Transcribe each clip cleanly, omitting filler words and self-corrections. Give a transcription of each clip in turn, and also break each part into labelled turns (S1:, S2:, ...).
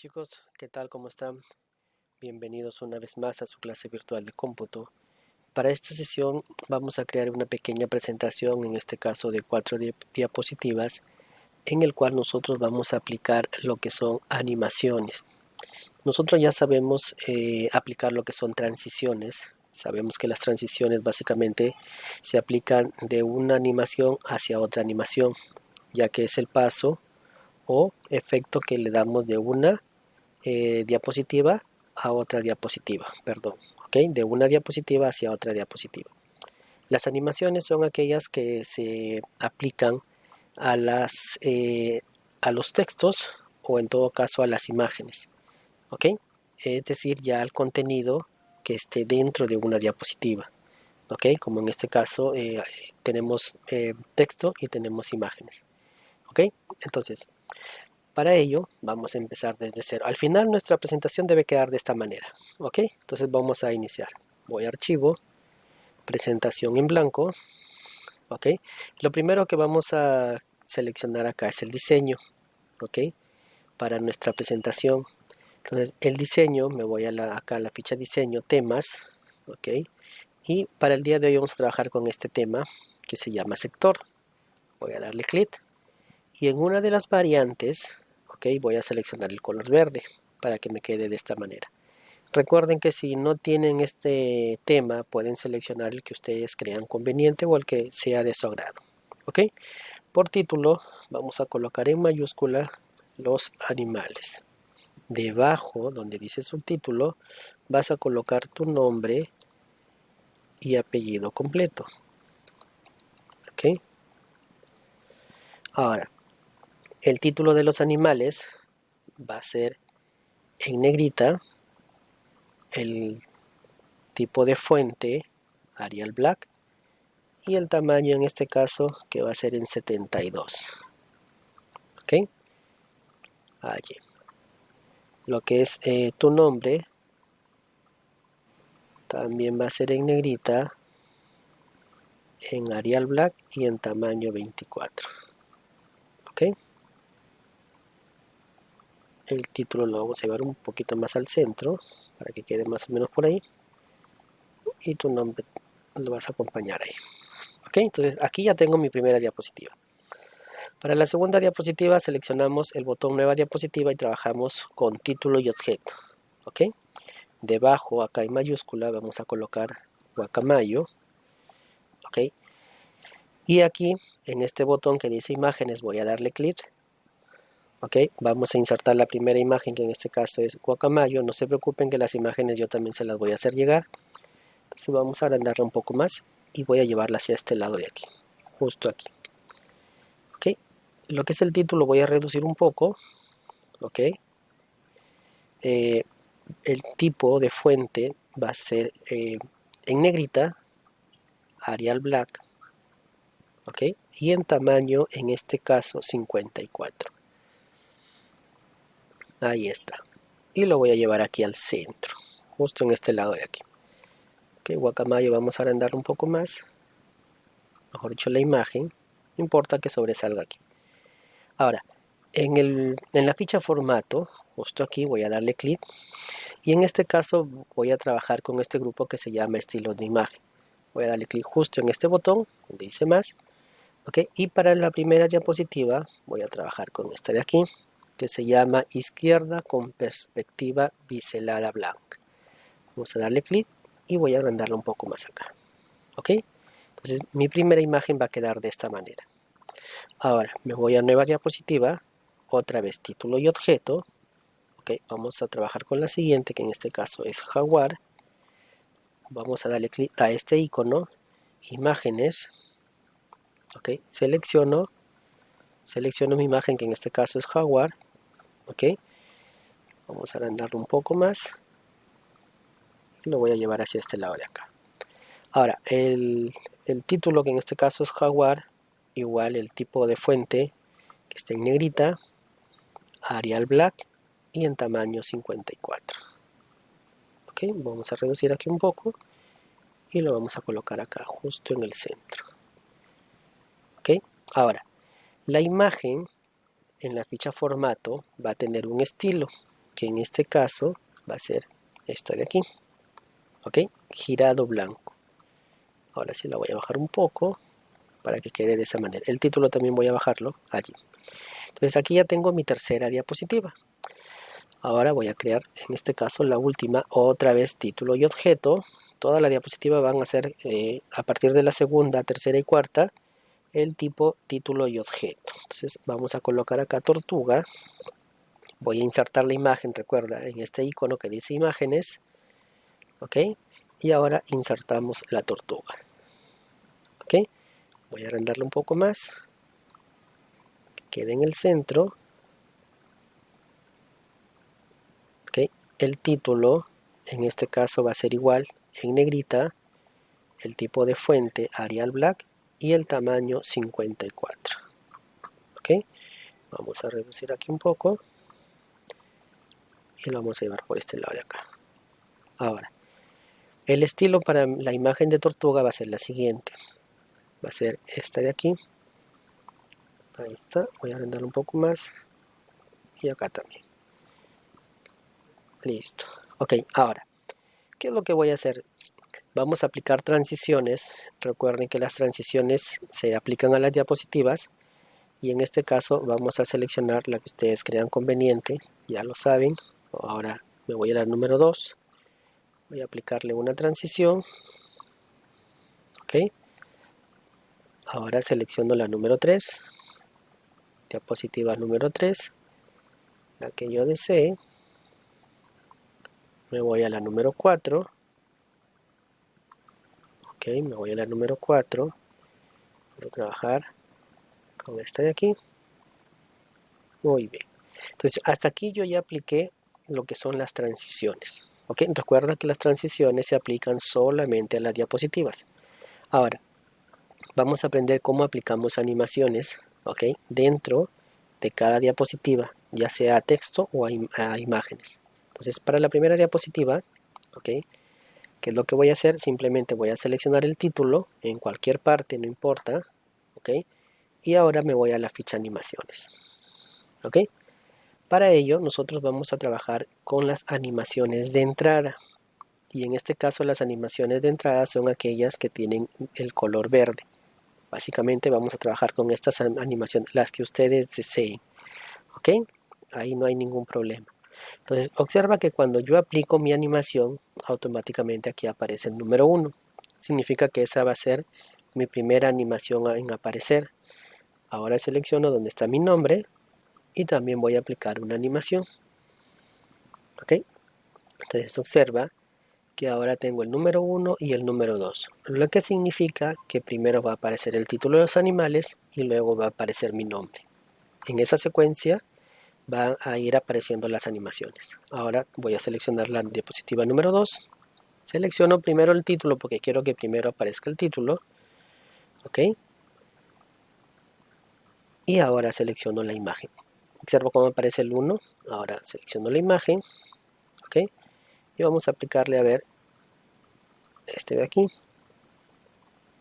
S1: Chicos, ¿qué tal? ¿Cómo están? Bienvenidos una vez más a su clase virtual de cómputo. Para esta sesión vamos a crear una pequeña presentación, en este caso de 4 diapositivas, en el cual nosotros vamos a aplicar lo que son animaciones. Nosotros ya sabemos aplicar lo que son transiciones. Sabemos que las transiciones básicamente se aplican de una animación hacia otra animación, ya que es el paso o efecto que le damos de una diapositiva a otra diapositiva, perdón, ¿ok? De una diapositiva hacia otra diapositiva. Las animaciones son aquellas que se aplican a, a los textos o en todo caso a las imágenes, ¿ok? Es decir, ya al contenido que esté dentro de una diapositiva, ¿ok? Como en este caso tenemos texto y tenemos imágenes, ¿ok? Entonces, para ello, vamos a empezar desde cero. Al final, nuestra presentación debe quedar de esta manera, ¿ok? Entonces vamos a iniciar. Voy a archivo, presentación en blanco, ¿ok? Lo primero que vamos a seleccionar acá es el diseño, ¿ok? Para nuestra presentación. Entonces, el diseño, me voy acá a la ficha diseño, temas, ¿ok? Y para el día de hoy vamos a trabajar con este tema que se llama sector. Voy a darle clic y en una de las variantes, ok, voy a seleccionar el color verde para que me quede de esta manera. Recuerden que si no tienen este tema, pueden seleccionar el que ustedes crean conveniente o el que sea de su agrado. ¿Ok? Por título, vamos a colocar en mayúscula los animales. Debajo, donde dice subtítulo, vas a colocar tu nombre y apellido completo. ¿Ok? Ahora, el título de los animales va a ser en negrita, el tipo de fuente Arial Black y el tamaño en este caso que va a ser en 72. ¿Ok? Allí. Lo que es tu nombre también va a ser en negrita, en Arial Black y en tamaño 24. ¿Ok? El título lo vamos a llevar un poquito más al centro para que quede más o menos por ahí. Y tu nombre lo vas a acompañar ahí. ¿Ok? Entonces aquí ya tengo mi primera diapositiva. Para la segunda diapositiva seleccionamos el botón nueva diapositiva y trabajamos con título y objeto. ¿Ok? Debajo, acá en mayúscula, vamos a colocar Guacamayo. ¿Ok? Y aquí, en este botón que dice imágenes, voy a darle clic. ¿Ok? Vamos a insertar la primera imagen, que en este caso es Guacamayo. No se preocupen que las imágenes yo también se las voy a hacer llegar. Entonces vamos a agrandarla un poco más y voy a llevarla hacia este lado de aquí, justo aquí. ¿Ok? Lo que es el título voy a reducir un poco. ¿Ok? El tipo de fuente va a ser en negrita, Arial Black, ¿ok? Y en tamaño, en este caso, 54. Ahí está. Y lo voy a llevar aquí al centro, justo en este lado de aquí. Ok, Guacamayo vamos a agrandar un poco más, mejor dicho la imagen, no importa que sobresalga aquí. Ahora, en la ficha formato, justo aquí voy a darle clic y en este caso voy a trabajar con este grupo que se llama estilos de imagen. Voy a darle clic justo en este botón donde dice más. ¿Ok? Y para la primera diapositiva voy a trabajar con esta de aquí, que se llama izquierda con perspectiva biselada blanca. Vamos a darle clic y voy a agrandarla un poco más acá. ¿Ok? Entonces mi primera imagen va a quedar de esta manera. Ahora me voy a nueva diapositiva, otra vez título y objeto. ¿Ok? Vamos a trabajar con la siguiente, que en este caso es jaguar. Vamos a darle clic a este icono, imágenes. ¿Ok? Selecciono mi imagen, que en este caso es jaguar. ¿Ok? Vamos a agrandarlo un poco más y lo voy a llevar hacia este lado de acá. Ahora, el título, que en este caso es jaguar, igual el tipo de fuente que está en negrita, Arial Black y en tamaño 54. ¿Ok? Vamos a reducir aquí un poco y lo vamos a colocar acá, justo en el centro. ¿Ok? Ahora, la imagen en la ficha formato va a tener un estilo. que en este caso va a ser esta de aquí, ¿ok? Girado blanco. Ahora sí la voy a bajar un poco para que quede de esa manera. El título también voy a bajarlo allí. Entonces aquí ya tengo mi tercera diapositiva. Ahora voy a crear, en este caso, la última, otra vez título y objeto. Toda la diapositiva van a ser, a partir de la segunda, tercera y cuarta, el tipo título y objeto. Entonces vamos a colocar acá tortuga. Voy a insertar la imagen, recuerda, en este icono que dice imágenes. ¿Ok? Y ahora insertamos la tortuga. ¿Ok? Voy a agrandarla un poco más. Que quede en el centro. ¿Ok? El título, en este caso, va a ser igual en negrita. El tipo de fuente Arial Black y el tamaño 54. ¿Ok? Vamos a reducir aquí un poco y lo vamos a llevar por este lado de acá. Ahora, el estilo para la imagen de tortuga va a ser la siguiente. Va a ser esta de aquí. Ahí está. Voy a agrandarlo un poco más. Y acá también. Listo. Ok, ahora, ¿qué es lo que voy a hacer? Vamos a aplicar transiciones. Recuerden que las transiciones se aplican a las diapositivas. Y en este caso vamos a seleccionar la que ustedes crean conveniente. Ya lo saben. Ahora me voy a la número 2. Voy a aplicarle una transición. Ok. Ahora selecciono la número 3. Diapositiva número 3. La que yo desee. Me voy a la número 4. Ok, me voy a la número 4. Voy a trabajar con esta de aquí. Muy bien. Entonces, hasta aquí yo ya apliqué lo que son las transiciones. Ok, recuerda que las transiciones se aplican solamente a las diapositivas. Ahora, vamos a aprender cómo aplicamos animaciones, ok, dentro de cada diapositiva, ya sea a texto o a imágenes. Entonces, para la primera diapositiva, ok, ¿qué es lo que voy a hacer? Simplemente voy a seleccionar el título en cualquier parte, no importa, ok, y ahora me voy a la ficha animaciones, ok. Para ello, nosotros vamos a trabajar con las animaciones de entrada. Y en este caso, las animaciones de entrada son aquellas que tienen el color verde. Básicamente vamos a trabajar con estas animaciones, las que ustedes deseen. ¿Ok? Ahí no hay ningún problema. Entonces, observa que cuando yo aplico mi animación, automáticamente aquí aparece el número 1. Significa que esa va a ser mi primera animación en aparecer. Ahora selecciono donde está mi nombre y también voy a aplicar una animación. ¿Ok? Entonces observa que ahora tengo el número 1 y el número 2, lo que significa que primero va a aparecer el título de los animales y luego va a aparecer mi nombre. En esa secuencia van a ir apareciendo las animaciones. Ahora voy a seleccionar la diapositiva número 2. Selecciono primero el título porque quiero que primero aparezca el título. ¿Ok? Y ahora selecciono la imagen. Observo cómo aparece el 1. Ahora selecciono la imagen. ¿Ok? Y vamos a aplicarle, a ver, este de aquí,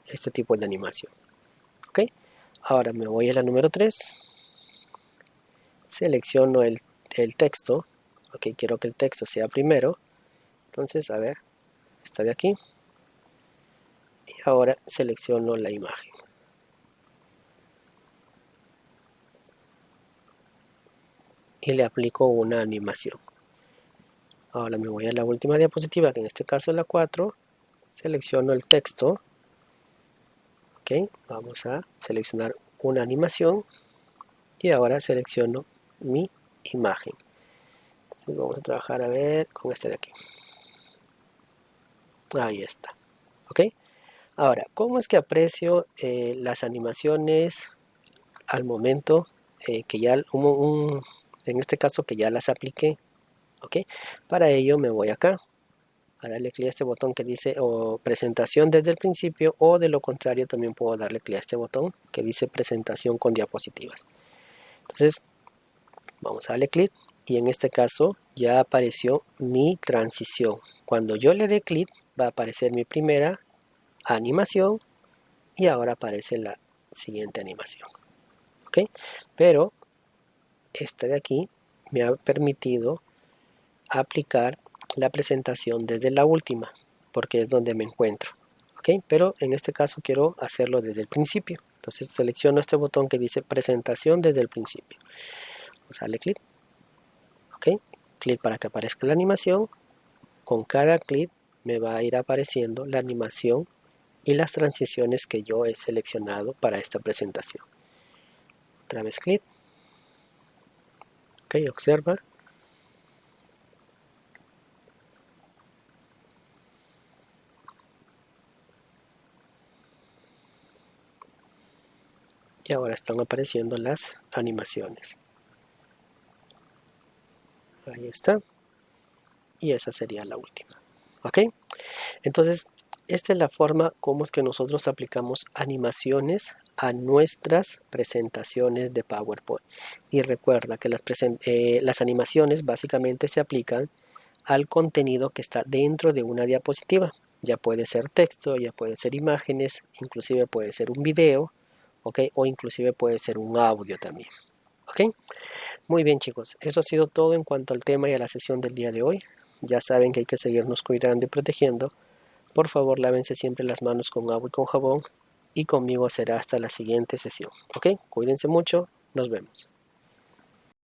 S1: este tipo de animación. ¿Ok? Ahora me voy a la número 3. Selecciono el texto. Ok, quiero que el texto sea primero. Entonces, a ver, está de aquí. Y ahora selecciono la imagen. Y le aplico una animación. Ahora me voy a la última diapositiva, que en este caso es la 4. Selecciono el texto. Ok, vamos a seleccionar una animación. Y ahora selecciono mi imagen. Entonces vamos a trabajar, a ver, con este de aquí. Ahí está. Ok. Ahora, ¿cómo es que aprecio las animaciones al momento que ya, en este caso que ya las apliqué? ¿Ok? Para ello me voy acá a darle clic a este botón que dice o presentación desde el principio, o de lo contrario también puedo darle clic a este botón que dice presentación con diapositivas. Entonces vamos a darle clic y en este caso ya apareció mi transición. Cuando yo le dé clic va a aparecer mi primera animación y ahora aparece la siguiente animación. ¿Ok? Pero esta de aquí me ha permitido aplicar la presentación desde la última, porque es donde me encuentro. ¿Ok? Pero en este caso quiero hacerlo desde el principio. Entonces selecciono este botón que dice presentación desde el principio. Vamos a darle clic. ¿Ok? Clic para que aparezca la animación. Con cada clic me va a ir apareciendo la animación y las transiciones que yo he seleccionado para esta presentación. Otra vez clic. Ok, observa. Y ahora están apareciendo las animaciones. Ahí está. Y esa sería la última. ¿Ok? Entonces, esta es la forma como es que nosotros aplicamos animaciones a nuestras presentaciones de PowerPoint. Y recuerda que las animaciones básicamente se aplican al contenido que está dentro de una diapositiva. Ya puede ser texto, ya puede ser imágenes, inclusive puede ser un video, ¿ok? O inclusive puede ser un audio también, ¿ok? Muy bien, chicos, eso ha sido todo en cuanto al tema y a la sesión del día de hoy. Ya saben que hay que seguirnos cuidando y protegiendo. Por favor, lávense siempre las manos con agua y con jabón. Y conmigo será hasta la siguiente sesión. ¿Ok? Cuídense mucho. Nos vemos.